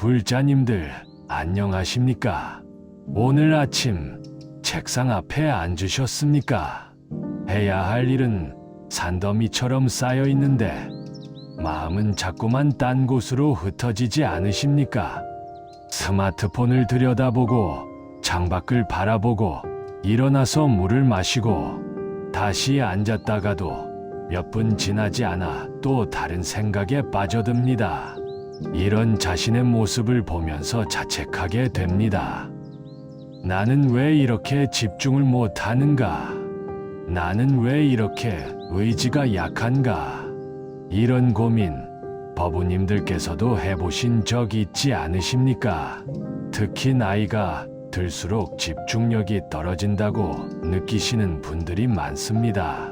불자님들, 안녕하십니까? 오늘 아침 책상 앞에 앉으셨습니까? 해야 할 일은 산더미처럼 쌓여 있는데 마음은 자꾸만 딴 곳으로 흩어지지 않으십니까? 스마트폰을 들여다보고 창밖을 바라보고 일어나서 물을 마시고 다시 앉았다가도 몇 분 지나지 않아 또 다른 생각에 빠져듭니다. 이런 자신의 모습을 보면서 자책하게 됩니다. 나는 왜 이렇게 집중을 못하는가? 나는 왜 이렇게 의지가 약한가? 이런 고민 법우님들께서도 해보신 적 있지 않으십니까? 특히 나이가 들수록 집중력이 떨어진다고 느끼시는 분들이 많습니다.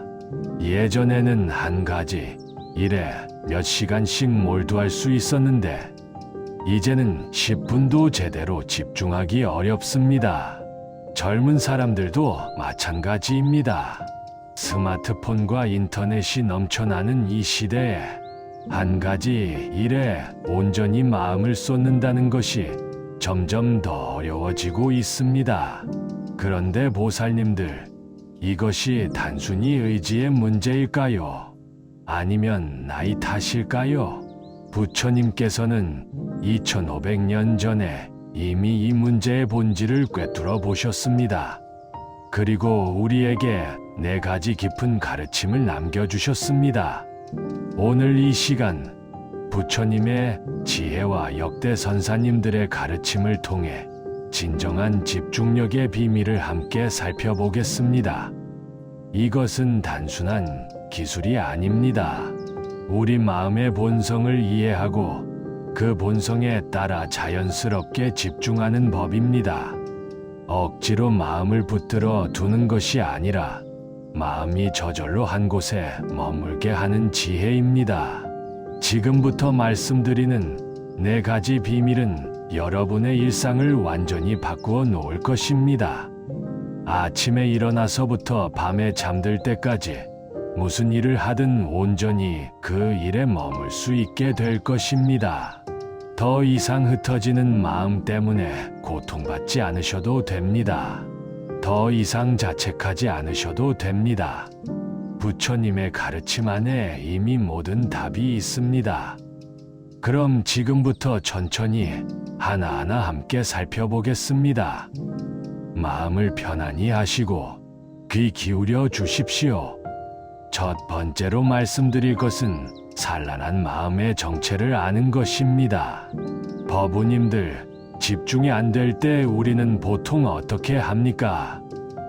예전에는 한 가지 일에 몇 시간씩 몰두할 수 있었는데 이제는 10분도 제대로 집중하기 어렵습니다. 젊은 사람들도 마찬가지입니다. 스마트폰과 인터넷이 넘쳐나는 이 시대에 한 가지 일에 온전히 마음을 쏟는다는 것이 점점 더 어려워지고 있습니다. 그런데 보살님들, 이것이 단순히 의지의 문제일까요? 아니면 나이 탓일까요? 부처님께서는 2500년 전에 이미 이 문제의 본질을 꿰뚫어 보셨습니다. 그리고 우리에게 4가지 깊은 가르침을 남겨주셨습니다. 오늘 이 시간, 부처님의 지혜와 역대 선사님들의 가르침을 통해 진정한 집중력의 비밀을 함께 살펴보겠습니다. 이것은 단순한 기술이 아닙니다. 우리 마음의 본성을 이해하고 그 본성에 따라 자연스럽게 집중하는 법입니다. 억지로 마음을 붙들어 두는 것이 아니라 마음이 저절로 한 곳에 머물게 하는 지혜입니다. 지금부터 말씀드리는 4가지 비밀은 여러분의 일상을 완전히 바꾸어 놓을 것입니다. 아침에 일어나서부터 밤에 잠들 때까지 무슨 일을 하든 온전히 그 일에 머물 수 있게 될 것입니다. 더 이상 흩어지는 마음 때문에 고통받지 않으셔도 됩니다. 더 이상 자책하지 않으셔도 됩니다. 부처님의 가르침 안에 이미 모든 답이 있습니다. 그럼 지금부터 천천히 하나하나 함께 살펴보겠습니다. 마음을 편안히 하시고 귀 기울여 주십시오. 첫 번째로 말씀드릴 것은 산란한 마음의 정체를 아는 것입니다. 법우님들, 집중이 안 될 때 우리는 보통 어떻게 합니까?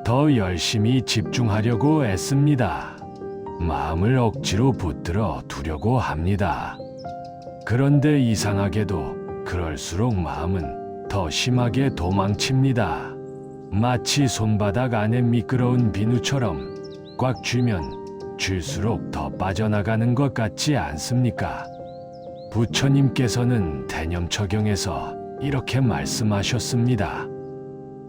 더 열심히 집중하려고 애씁니다. 마음을 억지로 붙들어 두려고 합니다. 그런데 이상하게도 그럴수록 마음은 더 심하게 도망칩니다. 마치 손바닥 안에 미끄러운 비누처럼 꽉 쥐면 쥘수록 더 빠져나가는 것 같지 않습니까? 부처님께서는 대념처경에서 이렇게 말씀하셨습니다.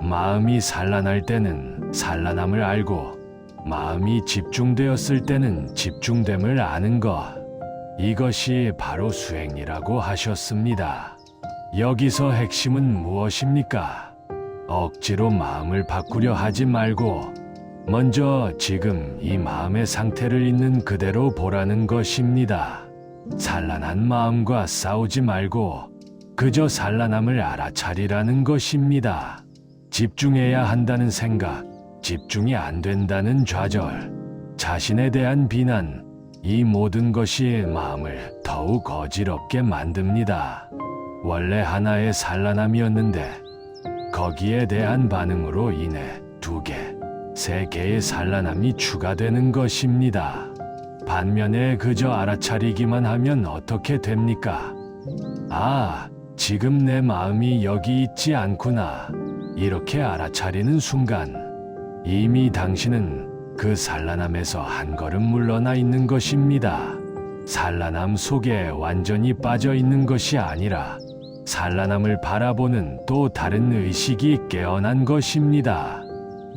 마음이 산란할 때는 산란함을 알고 마음이 집중되었을 때는 집중됨을 아는 것, 이것이 바로 수행이라고 하셨습니다. 여기서 핵심은 무엇입니까? 억지로 마음을 바꾸려 하지 말고 먼저 지금 이 마음의 상태를 있는 그대로 보라는 것입니다. 산란한 마음과 싸우지 말고 그저 산란함을 알아차리라는 것입니다. 집중해야 한다는 생각, 집중이 안 된다는 좌절, 자신에 대한 비난, 이 모든 것이 마음을 더욱 어지럽게 만듭니다. 원래 하나의 산란함이었는데 거기에 대한 반응으로 인해 2개, 3개의 산란함이 추가되는 것입니다. 반면에 그저 알아차리기만 하면 어떻게 됩니까? 아, 지금 내 마음이 여기 있지 않구나. 이렇게 알아차리는 순간 이미 당신은 그 산란함에서 한 걸음 물러나 있는 것입니다. 산란함 속에 완전히 빠져 있는 것이 아니라 산란함을 바라보는 또 다른 의식이 깨어난 것입니다.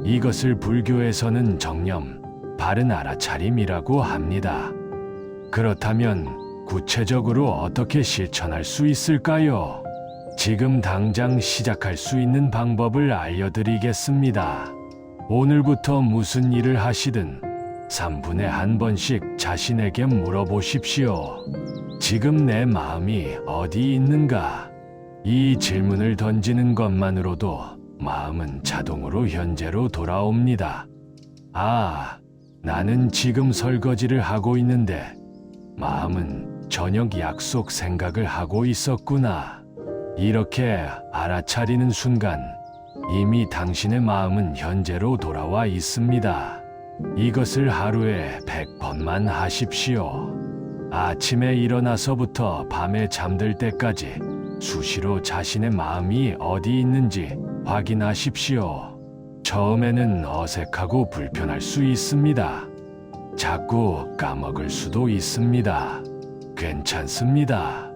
이것을 불교에서는 정념, 바른 알아차림이라고 합니다. 그렇다면 구체적으로 어떻게 실천할 수 있을까요? 지금 당장 시작할 수 있는 방법을 알려드리겠습니다. 오늘부터 무슨 일을 하시든 3분에 한 번씩 자신에게 물어보십시오. 지금 내 마음이 어디 있는가? 이 질문을 던지는 것만으로도 마음은 자동으로 현재로 돌아옵니다. 아, 나는 지금 설거지를 하고 있는데 마음은 저녁 약속 생각을 하고 있었구나. 이렇게 알아차리는 순간 이미 당신의 마음은 현재로 돌아와 있습니다. 이것을 하루에 100번만 하십시오. 아침에 일어나서부터 밤에 잠들 때까지 수시로 자신의 마음이 어디 있는지 확인하십시오. 처음에는 어색하고 불편할 수 있습니다. 자꾸 까먹을 수도 있습니다. 괜찮습니다.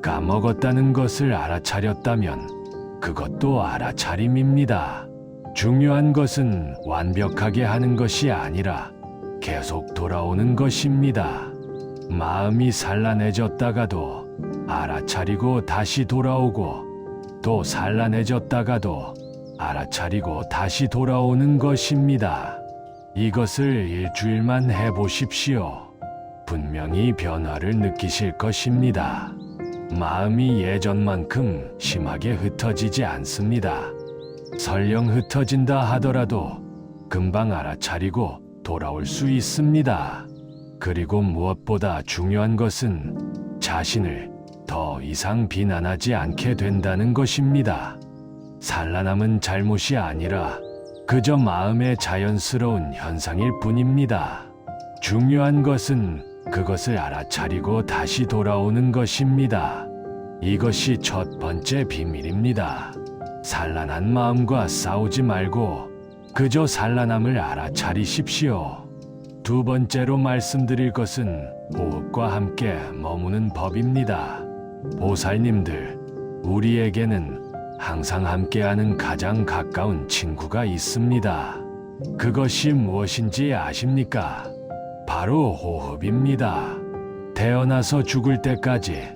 까먹었다는 것을 알아차렸다면 그것도 알아차림입니다. 중요한 것은 완벽하게 하는 것이 아니라 계속 돌아오는 것입니다. 마음이 산란해졌다가도 알아차리고 다시 돌아오고 또 산란해졌다가도 알아차리고 다시 돌아오는 것입니다. 이것을 일주일만 해보십시오. 분명히 변화를 느끼실 것입니다. 마음이 예전만큼 심하게 흩어지지 않습니다. 설령 흩어진다 하더라도 금방 알아차리고 돌아올 수 있습니다. 그리고 무엇보다 중요한 것은 자신을 더 이상 비난하지 않게 된다는 것입니다. 산란함은 잘못이 아니라 그저 마음의 자연스러운 현상일 뿐입니다. 중요한 것은 그것을 알아차리고 다시 돌아오는 것입니다. 이것이 첫 번째 비밀입니다. 산란한 마음과 싸우지 말고 그저 산란함을 알아차리십시오. 두 번째로 말씀드릴 것은 호흡과 함께 머무는 법입니다. 보살님들, 우리에게는 항상 함께하는 가장 가까운 친구가 있습니다. 그것이 무엇인지 아십니까? 바로 호흡입니다. 태어나서 죽을 때까지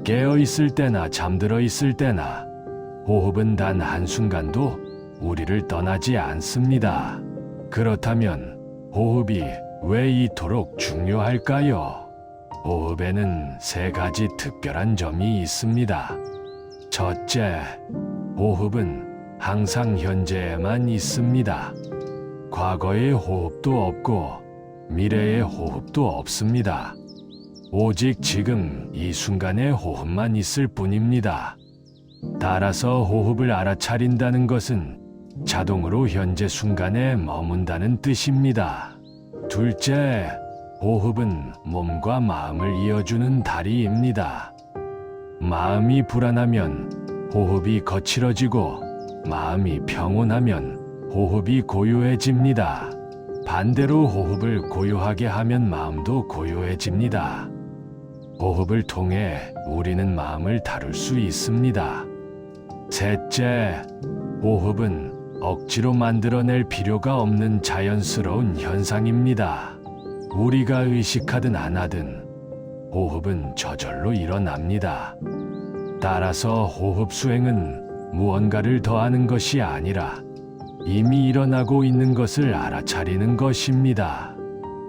깨어 있을 때나 잠들어 있을 때나 호흡은 단 한순간도 우리를 떠나지 않습니다. 그렇다면 호흡이 왜 이토록 중요할까요? 호흡에는 3가지 특별한 점이 있습니다. 첫째, 호흡은 항상 현재에만 있습니다. 과거의 호흡도 없고 미래의 호흡도 없습니다. 오직 지금 이 순간의 호흡만 있을 뿐입니다. 따라서 호흡을 알아차린다는 것은 자동으로 현재 순간에 머문다는 뜻입니다. 둘째, 호흡은 몸과 마음을 이어주는 다리입니다. 마음이 불안하면 호흡이 거칠어지고 마음이 평온하면 호흡이 고요해집니다. 반대로 호흡을 고요하게 하면 마음도 고요해집니다. 호흡을 통해 우리는 마음을 다룰 수 있습니다. 셋째, 호흡은 억지로 만들어낼 필요가 없는 자연스러운 현상입니다. 우리가 의식하든 안 하든 호흡은 저절로 일어납니다. 따라서 호흡 수행은 무언가를 더하는 것이 아니라 이미 일어나고 있는 것을 알아차리는 것입니다.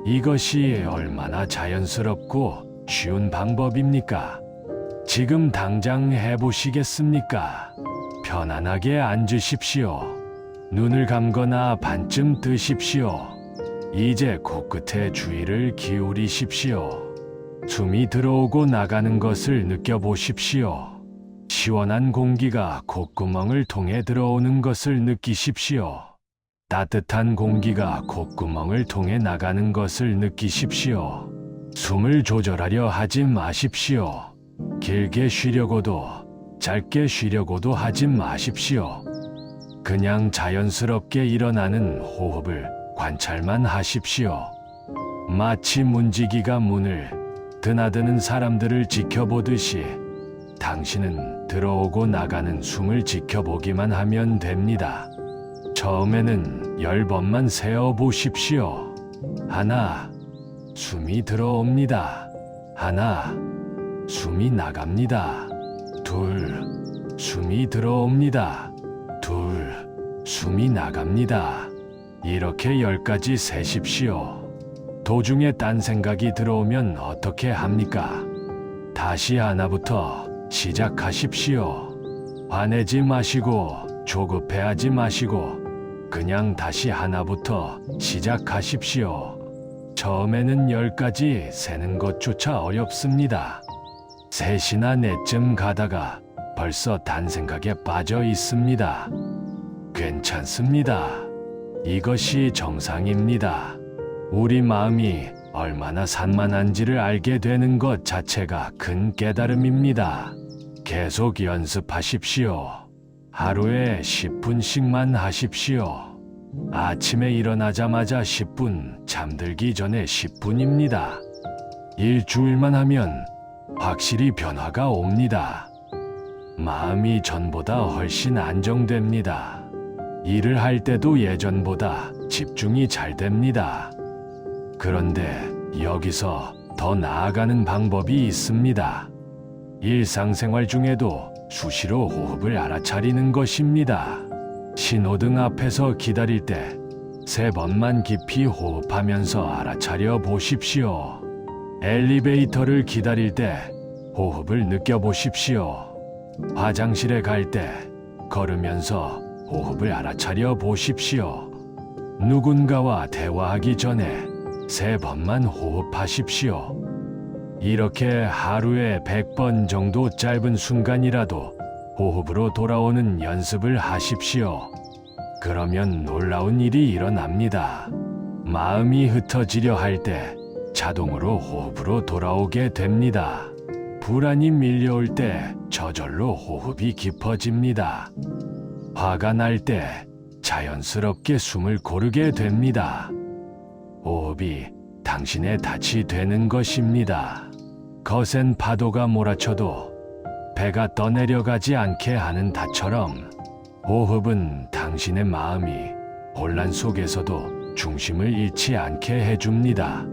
이것이 얼마나 자연스럽고 쉬운 방법입니까? 지금 당장 해보시겠습니까? 편안하게 앉으십시오. 눈을 감거나 반쯤 뜨십시오. 이제 코끝에 주의를 기울이십시오. 숨이 들어오고 나가는 것을 느껴보십시오. 시원한 공기가 콧구멍을 통해 들어오는 것을 느끼십시오. 따뜻한 공기가 콧구멍을 통해 나가는 것을 느끼십시오. 숨을 조절하려 하지 마십시오. 길게 쉬려고도 짧게 쉬려고도 하지 마십시오. 그냥 자연스럽게 일어나는 호흡을 관찰만 하십시오. 마치 문지기가 문을 드나드는 사람들을 지켜보듯이 당신은 들어오고 나가는 숨을 지켜보기만 하면 됩니다. 처음에는 10번만 세어보십시오. 하나, 숨이 들어옵니다. 하나, 숨이 나갑니다. 둘, 숨이 들어옵니다. 둘, 숨이 나갑니다. 이렇게 10가지 세십시오. 도중에 딴 생각이 들어오면 어떻게 합니까? 다시 하나부터 시작하십시오. 화내지 마시고 조급해하지 마시고 그냥 다시 하나부터 시작하십시오. 처음에는 10가지 세는 것조차 어렵습니다. 3시나 4쯤 가다가 벌써 딴 생각에 빠져 있습니다. 괜찮습니다. 이것이 정상입니다. 우리 마음이 얼마나 산만한지를 알게 되는 것 자체가 큰 깨달음입니다. 계속 연습하십시오. 하루에 10분씩만 하십시오. 아침에 일어나자마자 10분, 잠들기 전에 10분입니다. 일주일만 하면 확실히 변화가 옵니다. 마음이 전보다 훨씬 안정됩니다. 일을 할 때도 예전보다 집중이 잘 됩니다. 그런데 여기서 더 나아가는 방법이 있습니다. 일상생활 중에도 수시로 호흡을 알아차리는 것입니다. 신호등 앞에서 기다릴 때 3번만 깊이 호흡하면서 알아차려 보십시오. 엘리베이터를 기다릴 때 호흡을 느껴보십시오. 화장실에 갈 때 걸으면서 호흡을 알아차려 보십시오. 누군가와 대화하기 전에 3번만 호흡하십시오. 이렇게 하루에 100번 정도 짧은 순간이라도 호흡으로 돌아오는 연습을 하십시오. 그러면 놀라운 일이 일어납니다. 마음이 흩어지려 할 때 자동으로 호흡으로 돌아오게 됩니다. 불안이 밀려올 때 저절로 호흡이 깊어집니다. 화가 날 때 자연스럽게 숨을 고르게 됩니다. 호흡이 당신의 닻이 되는 것입니다. 거센 파도가 몰아쳐도 배가 떠내려가지 않게 하는 닻처럼 호흡은 당신의 마음이 혼란 속에서도 중심을 잃지 않게 해줍니다.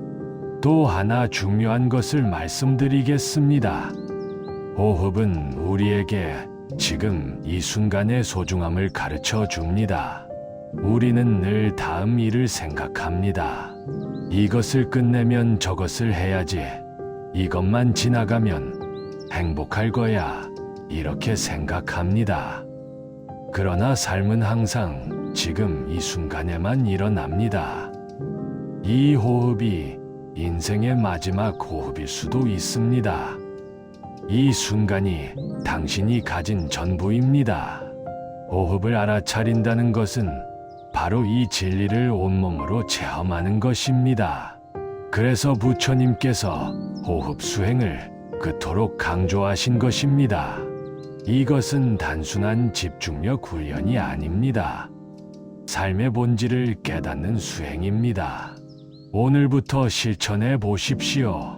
또 하나 중요한 것을 말씀드리겠습니다. 호흡은 우리에게 지금 이 순간의 소중함을 가르쳐 줍니다. 우리는 늘 다음 일을 생각합니다. 이것을 끝내면 저것을 해야지. 이것만 지나가면 행복할 거야. 이렇게 생각합니다. 그러나 삶은 항상 지금 이 순간에만 일어납니다. 이 호흡이 인생의 마지막 호흡일 수도 있습니다. 이 순간이 당신이 가진 전부입니다. 호흡을 알아차린다는 것은 바로 이 진리를 온몸으로 체험하는 것입니다. 그래서 부처님께서 호흡 수행을 그토록 강조하신 것입니다. 이것은 단순한 집중력 훈련이 아닙니다. 삶의 본질을 깨닫는 수행입니다. 오늘부터 실천해 보십시오.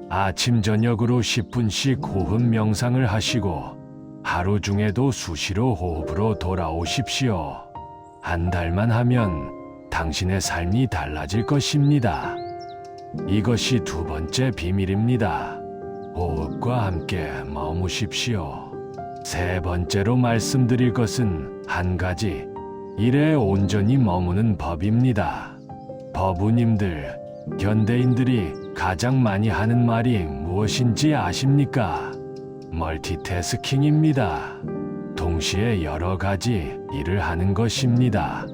아침 저녁으로 10분씩 호흡 명상을 하시고 하루 중에도 수시로 호흡으로 돌아오십시오. 한 달만 하면 당신의 삶이 달라질 것입니다. 이것이 2번째 비밀입니다. 호흡과 함께 머무십시오. 3번째로 말씀드릴 것은 한 가지, 일에 온전히 머무는 법입니다. 법우님들, 현대인들이 가장 많이 하는 말이 무엇인지 아십니까? 멀티태스킹입니다. 동시에 여러 가지 일을 하는 것입니다.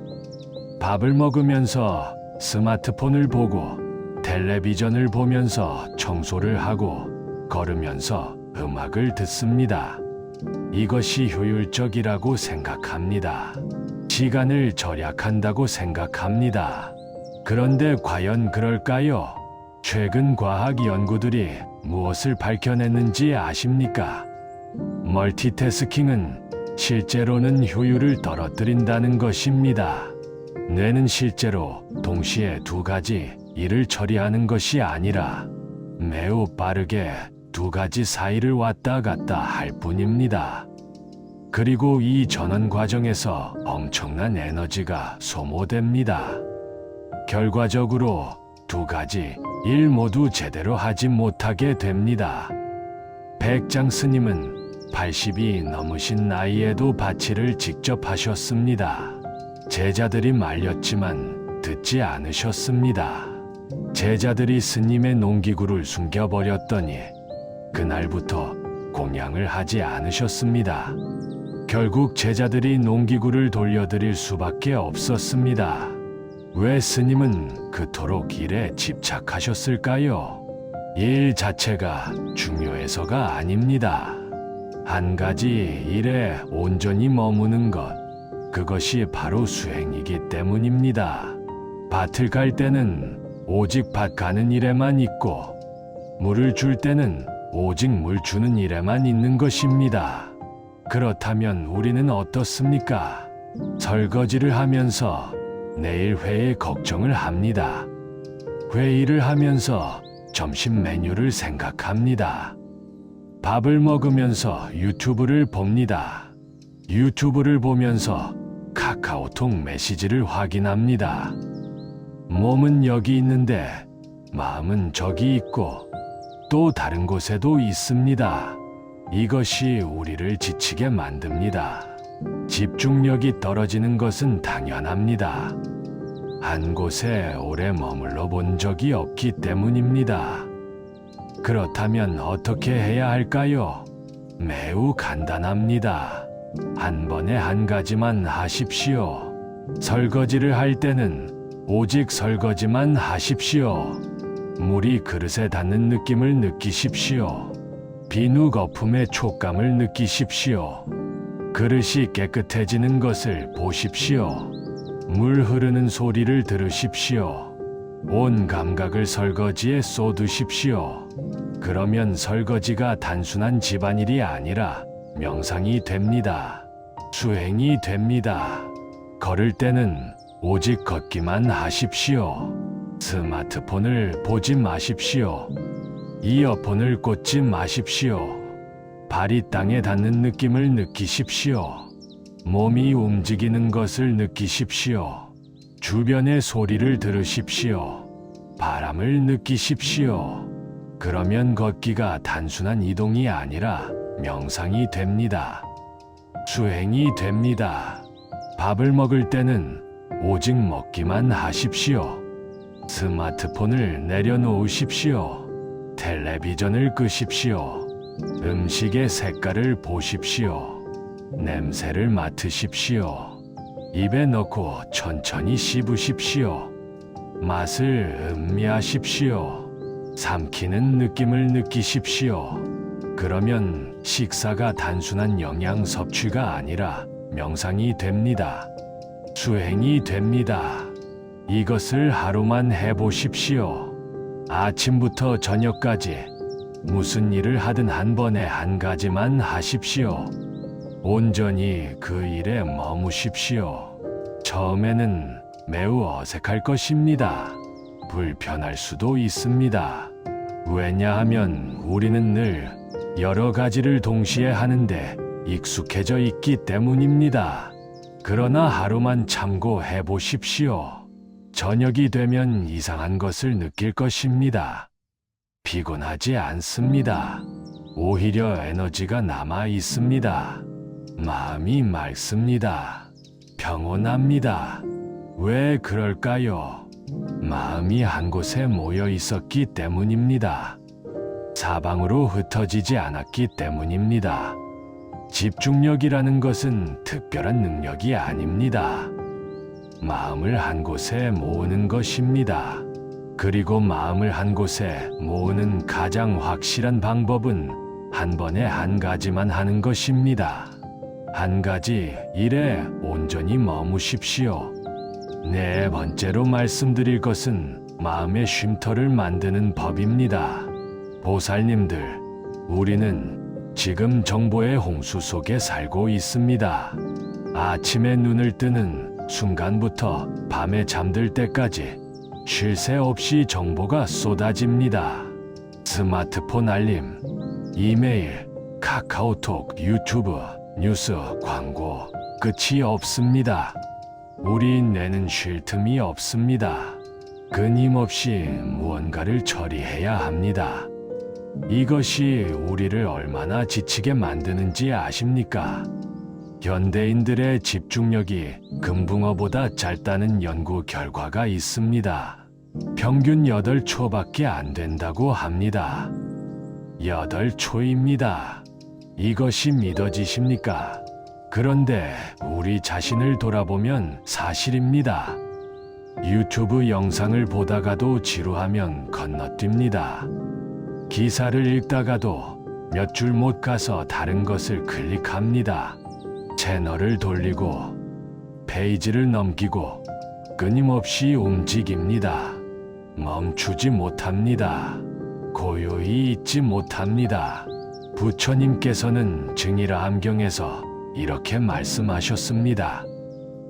밥을 먹으면서 스마트폰을 보고 텔레비전을 보면서 청소를 하고 걸으면서 음악을 듣습니다. 이것이 효율적이라고 생각합니다. 시간을 절약한다고 생각합니다. 그런데 과연 그럴까요? 최근 과학 연구들이 무엇을 밝혀냈는지 아십니까? 멀티태스킹은 실제로는 효율을 떨어뜨린다는 것입니다. 뇌는 실제로 동시에 2가지 일을 처리하는 것이 아니라 매우 빠르게 2가지 사이를 왔다 갔다 할 뿐입니다. 그리고 이 전원 과정에서 엄청난 에너지가 소모됩니다. 결과적으로 2가지 일 모두 제대로 하지 못하게 됩니다. 백장 스님은 80이 넘으신 나이에도 바치를 직접 하셨습니다. 제자들이 말렸지만 듣지 않으셨습니다. 제자들이 스님의 농기구를 숨겨버렸더니 그날부터 공양을 하지 않으셨습니다. 결국 제자들이 농기구를 돌려드릴 수밖에 없었습니다. 왜 스님은 그토록 일에 집착하셨을까요? 일 자체가 중요해서가 아닙니다. 한 가지 일에 온전히 머무는 것, 그것이 바로 수행이기 때문입니다. 밭을 갈 때는 오직 밭 가는 일에만 있고, 물을 줄 때는 오직 물 주는 일에만 있는 것입니다. 그렇다면 우리는 어떻습니까? 설거지를 하면서 내일 회의 걱정을 합니다. 회의를 하면서 점심 메뉴를 생각합니다. 밥을 먹으면서 유튜브를 봅니다. 유튜브를 보면서 카카오톡 메시지를 확인합니다. 몸은 여기 있는데 마음은 저기 있고 또 다른 곳에도 있습니다. 이것이 우리를 지치게 만듭니다. 집중력이 떨어지는 것은 당연합니다. 한 곳에 오래 머물러 본 적이 없기 때문입니다. 그렇다면 어떻게 해야 할까요? 매우 간단합니다. 한 번에 한 가지만 하십시오. 설거지를 할 때는 오직 설거지만 하십시오. 물이 그릇에 닿는 느낌을 느끼십시오. 비누 거품의 촉감을 느끼십시오. 그릇이 깨끗해지는 것을 보십시오. 물 흐르는 소리를 들으십시오. 온 감각을 설거지에 쏟으십시오. 그러면 설거지가 단순한 집안일이 아니라 명상이 됩니다. 수행이 됩니다. 걸을 때는 오직 걷기만 하십시오. 스마트폰을 보지 마십시오. 이어폰을 꽂지 마십시오. 발이 땅에 닿는 느낌을 느끼십시오. 몸이 움직이는 것을 느끼십시오. 주변의 소리를 들으십시오. 바람을 느끼십시오. 그러면 걷기가 단순한 이동이 아니라 명상이 됩니다. 수행이 됩니다. 밥을 먹을 때는 오직 먹기만 하십시오. 스마트폰을 내려놓으십시오. 텔레비전을 끄십시오. 음식의 색깔을 보십시오. 냄새를 맡으십시오. 입에 넣고 천천히 씹으십시오. 맛을 음미하십시오. 삼키는 느낌을 느끼십시오. 그러면 식사가 단순한 영양 섭취가 아니라 명상이 됩니다. 수행이 됩니다. 이것을 하루만 해보십시오. 아침부터 저녁까지 무슨 일을 하든 한 번에 한 가지만 하십시오. 온전히 그 일에 머무십시오. 처음에는 매우 어색할 것입니다. 불편할 수도 있습니다. 왜냐하면 우리는 늘 여러 가지를 동시에 하는데 익숙해져 있기 때문입니다. 그러나 하루만 참고 해보십시오. 저녁이 되면 이상한 것을 느낄 것입니다. 피곤하지 않습니다. 오히려 에너지가 남아 있습니다. 마음이 맑습니다. 평온합니다. 왜 그럴까요? 마음이 한 곳에 모여 있었기 때문입니다. 사방으로 흩어지지 않았기 때문입니다. 집중력이라는 것은 특별한 능력이 아닙니다. 마음을 한 곳에 모으는 것입니다. 그리고 마음을 한 곳에 모으는 가장 확실한 방법은 한 번에 한 가지만 하는 것입니다. 한 가지 일에 온전히 머무십시오. 네 번째로 말씀드릴 것은 마음의 쉼터를 만드는 법입니다. 보살님들, 우리는 지금 정보의 홍수 속에 살고 있습니다. 아침에 눈을 뜨는 순간부터 밤에 잠들 때까지 쉴 새 없이 정보가 쏟아집니다. 스마트폰 알림, 이메일, 카카오톡, 유튜브, 뉴스, 광고, 끝이 없습니다. 우리 뇌는 쉴 틈이 없습니다. 끊임없이 무언가를 처리해야 합니다. 이것이 우리를 얼마나 지치게 만드는지 아십니까? 현대인들의 집중력이 금붕어보다 짧다는 연구 결과가 있습니다. 평균 8초밖에 안 된다고 합니다. 8초입니다. 이것이 믿어지십니까? 그런데 우리 자신을 돌아보면 사실입니다. 유튜브 영상을 보다가도 지루하면 건너뜁니다. 기사를 읽다가도 몇 줄 못 가서 다른 것을 클릭합니다. 채널을 돌리고 페이지를 넘기고 끊임없이 움직입니다. 멈추지 못합니다. 고요히 있지 못합니다. 부처님께서는 증일암경에서 이렇게 말씀하셨습니다.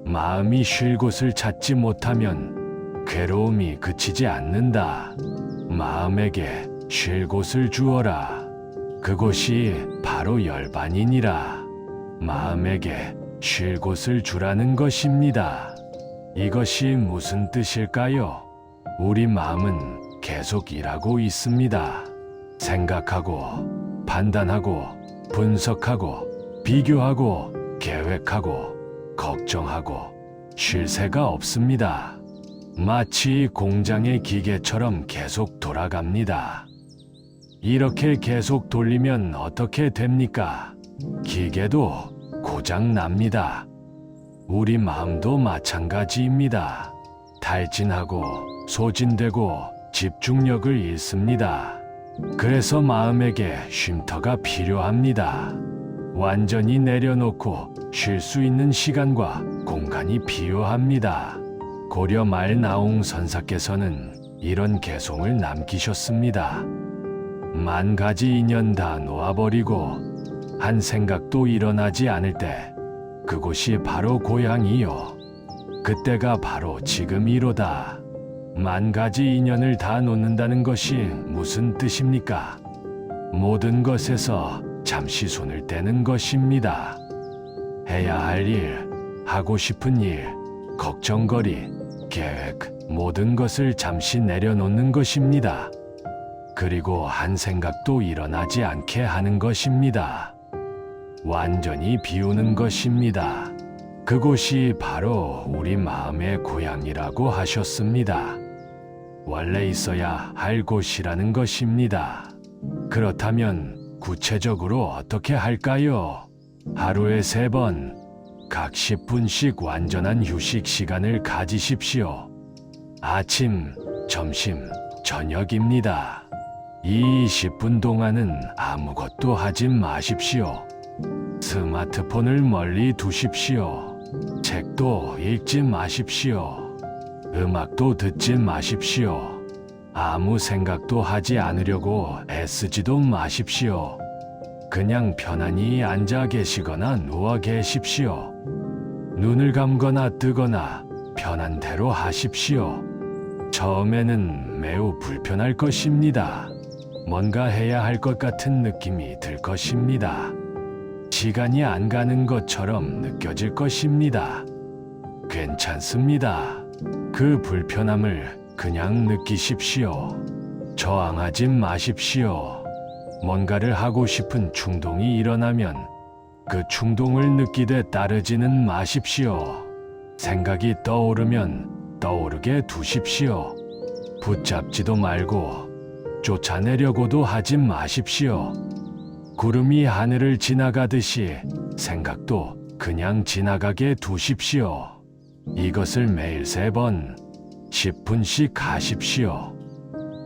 마음이 쉴 곳을 찾지 못하면 괴로움이 그치지 않는다. 마음에게 쉴 곳을 주어라. 그곳이 바로 열반이니라. 마음에게 쉴 곳을 주라는 것입니다. 이것이 무슨 뜻일까요? 우리 마음은 계속 일하고 있습니다. 생각하고, 판단하고, 분석하고, 비교하고, 계획하고, 걱정하고, 쉴 새가 없습니다. 마치 공장의 기계처럼 계속 돌아갑니다. 이렇게 계속 돌리면 어떻게 됩니까? 기계도 고장 납니다. 우리 마음도 마찬가지입니다. 탈진하고 소진되고 집중력을 잃습니다. 그래서 마음에게 쉼터가 필요합니다. 완전히 내려놓고 쉴 수 있는 시간과 공간이 필요합니다. 고려 말 나홍 선사께서는 이런 개송을 남기셨습니다. 10,000가지 인연 다 놓아버리고 한 생각도 일어나지 않을 때 그곳이 바로 고향이요. 그때가 바로 지금이로다. 10,000가지 인연을 다 놓는다는 것이 무슨 뜻입니까? 모든 것에서 잠시 손을 떼는 것입니다. 해야 할 일, 하고 싶은 일, 걱정거리, 계획, 모든 것을 잠시 내려놓는 것입니다. 그리고 한 생각도 일어나지 않게 하는 것입니다. 완전히 비우는 것입니다. 그곳이 바로 우리 마음의 고향이라고 하셨습니다. 원래 있어야 할 곳이라는 것입니다. 그렇다면 구체적으로 어떻게 할까요? 하루에 3번, 각 10분씩 완전한 휴식 시간을 가지십시오. 아침, 점심, 저녁입니다. 이 10분 동안은 아무것도 하지 마십시오. 스마트폰을 멀리 두십시오. 책도 읽지 마십시오. 음악도 듣지 마십시오. 아무 생각도 하지 않으려고 애쓰지도 마십시오. 그냥 편안히 앉아 계시거나 누워 계십시오. 눈을 감거나 뜨거나 편한 대로 하십시오. 처음에는 매우 불편할 것입니다. 뭔가 해야 할 것 같은 느낌이 들 것입니다. 시간이 안 가는 것처럼 느껴질 것입니다. 괜찮습니다. 그 불편함을 그냥 느끼십시오. 저항하지 마십시오. 뭔가를 하고 싶은 충동이 일어나면 그 충동을 느끼되 따르지는 마십시오. 생각이 떠오르면 떠오르게 두십시오. 붙잡지도 말고 쫓아내려고도 하지 마십시오. 구름이 하늘을 지나가듯이 생각도 그냥 지나가게 두십시오. 이것을 매일 3번, 10분씩 하십시오.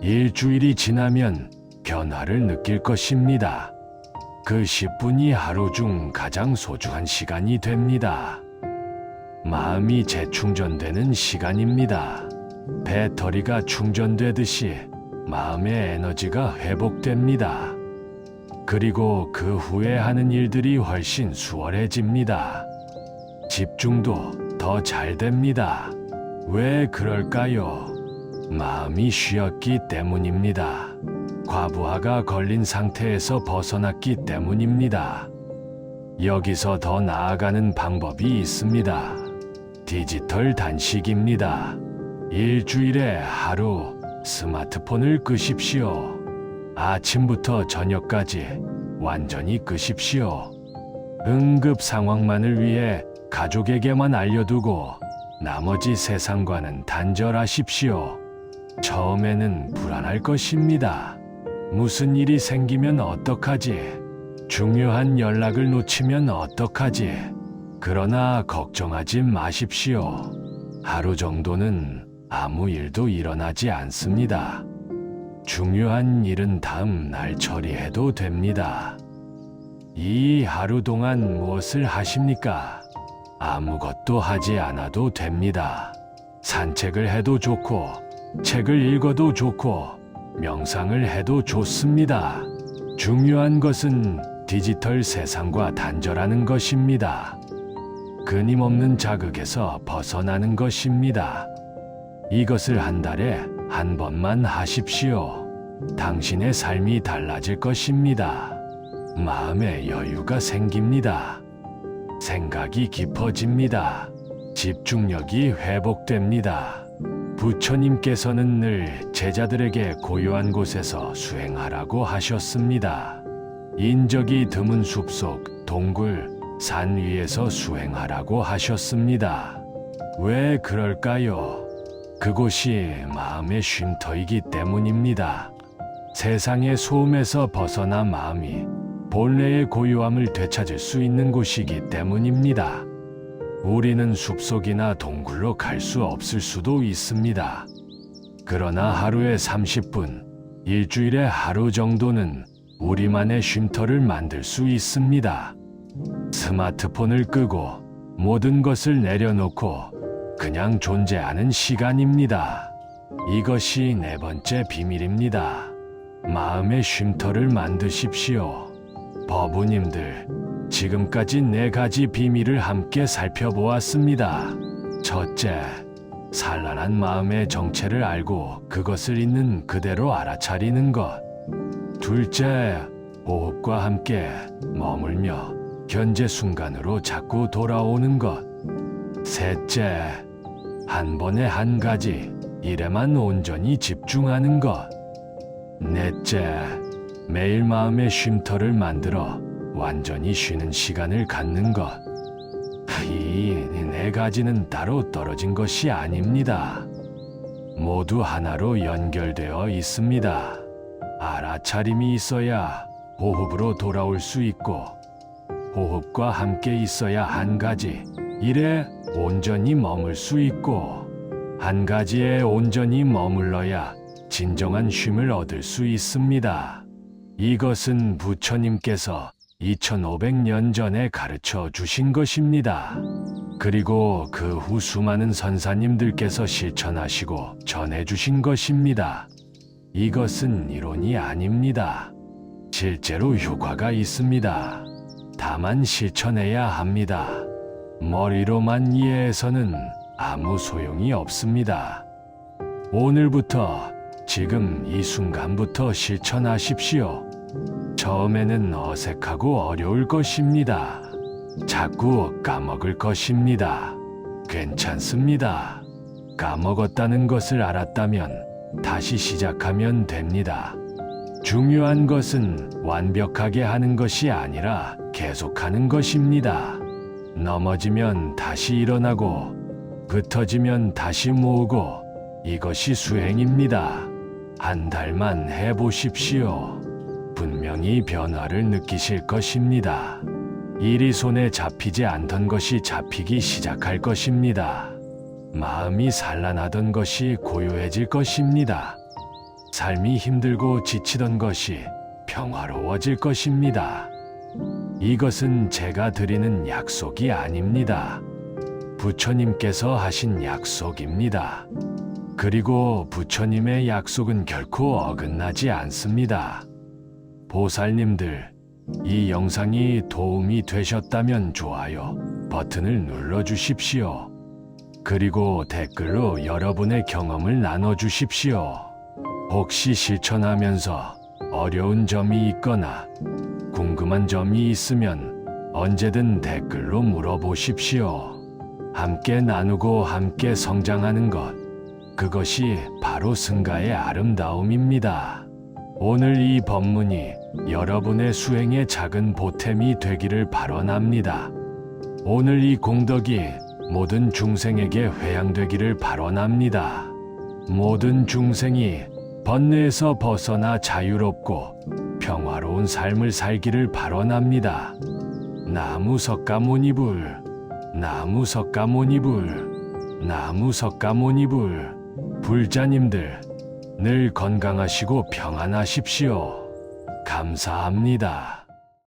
일주일이 지나면 변화를 느낄 것입니다. 그 10분이 하루 중 가장 소중한 시간이 됩니다. 마음이 재충전되는 시간입니다. 배터리가 충전되듯이 마음의 에너지가 회복됩니다. 그리고 그 후에 하는 일들이 훨씬 수월해집니다. 집중도 더 잘 됩니다. 왜 그럴까요? 마음이 쉬었기 때문입니다. 과부하가 걸린 상태에서 벗어났기 때문입니다. 여기서 더 나아가는 방법이 있습니다. 디지털 단식입니다. 일주일에 하루 스마트폰을 끄십시오. 아침부터 저녁까지 완전히 끄십시오. 응급 상황만을 위해 가족에게만 알려두고 나머지 세상과는 단절하십시오. 처음에는 불안할 것입니다. 무슨 일이 생기면 어떡하지? 중요한 연락을 놓치면 어떡하지? 그러나 걱정하지 마십시오. 하루 정도는 아무 일도 일어나지 않습니다. 중요한 일은 다음 날 처리해도 됩니다. 이 하루 동안 무엇을 하십니까? 아무것도 하지 않아도 됩니다. 산책을 해도 좋고, 책을 읽어도 좋고, 명상을 해도 좋습니다. 중요한 것은 디지털 세상과 단절하는 것입니다. 끊임없는 자극에서 벗어나는 것입니다. 이것을 한 달에 한 번만 하십시오. 당신의 삶이 달라질 것입니다. 마음의 여유가 생깁니다. 생각이 깊어집니다. 집중력이 회복됩니다. 부처님께서는 늘 제자들에게 고요한 곳에서 수행하라고 하셨습니다. 인적이 드문 숲속, 동굴, 산 위에서 수행하라고 하셨습니다. 왜 그럴까요? 그곳이 마음의 쉼터이기 때문입니다. 세상의 소음에서 벗어나 마음이 본래의 고요함을 되찾을 수 있는 곳이기 때문입니다. 우리는 숲속이나 동굴로 갈 수 없을 수도 있습니다. 그러나 하루에 30분, 일주일에 하루 정도는 우리만의 쉼터를 만들 수 있습니다. 스마트폰을 끄고 모든 것을 내려놓고 그냥 존재하는 시간입니다. 이것이 네 번째 비밀입니다. 마음의 쉼터를 만드십시오. 버부님들, 지금까지 4가지 비밀을 함께 살펴보았습니다. 첫째, 산란한 마음의 정체를 알고 그것을 있는 그대로 알아차리는 것. 둘째, 호흡과 함께 머물며 현재 순간으로 자꾸 돌아오는 것. 셋째, 한 번에 한 가지 일에만 온전히 집중하는 것. 넷째, 매일 마음의 쉼터를 만들어 완전히 쉬는 시간을 갖는 것. 이 4가지는 따로 떨어진 것이 아닙니다. 모두 하나로 연결되어 있습니다. 알아차림이 있어야 호흡으로 돌아올 수 있고, 호흡과 함께 있어야 한 가지 일에 온전히 머물 수 있고, 한 가지에 온전히 머물러야 진정한 쉼을 얻을 수 있습니다. 이것은 부처님께서 2500년 전에 가르쳐 주신 것입니다. 그리고 그 후 수많은 선사님들께서 실천하시고 전해 주신 것입니다. 이것은 이론이 아닙니다. 실제로 효과가 있습니다. 다만 실천해야 합니다. 머리로만 이해해서는 아무 소용이 없습니다. 오늘부터, 지금 이 순간부터 실천하십시오. 처음에는 어색하고 어려울 것입니다. 자꾸 까먹을 것입니다. 괜찮습니다. 까먹었다는 것을 알았다면 다시 시작하면 됩니다. 중요한 것은 완벽하게 하는 것이 아니라 계속하는 것입니다. 넘어지면 다시 일어나고, 흩어지면 다시 모으고, 이것이 수행입니다. 한 달만 해보십시오. 분명히 변화를 느끼실 것입니다. 일이 손에 잡히지 않던 것이 잡히기 시작할 것입니다. 마음이 산란하던 것이 고요해질 것입니다. 삶이 힘들고 지치던 것이 평화로워질 것입니다. 이것은 제가 드리는 약속이 아닙니다. 부처님께서 하신 약속입니다. 그리고 부처님의 약속은 결코 어긋나지 않습니다. 보살님들, 이 영상이 도움이 되셨다면 좋아요 버튼을 눌러주십시오. 그리고 댓글로 여러분의 경험을 나눠주십시오. 혹시 실천하면서 어려운 점이 있거나 궁금한 점이 있으면 언제든 댓글로 물어보십시오. 함께 나누고 함께 성장하는 것, 그것이 바로 승가의 아름다움입니다. 오늘 이 법문이 여러분의 수행에 작은 보탬이 되기를 발언합니다. 오늘 이 공덕이 모든 중생에게 회양되기를 발언합니다. 모든 중생이 번뇌에서 벗어나 자유롭고 평화로운 삶을 살기를 발언합니다. 나무석가모니불, 나무석가모니불, 나무석가모니불. 불자님들 늘 건강하시고 평안하십시오. 감사합니다.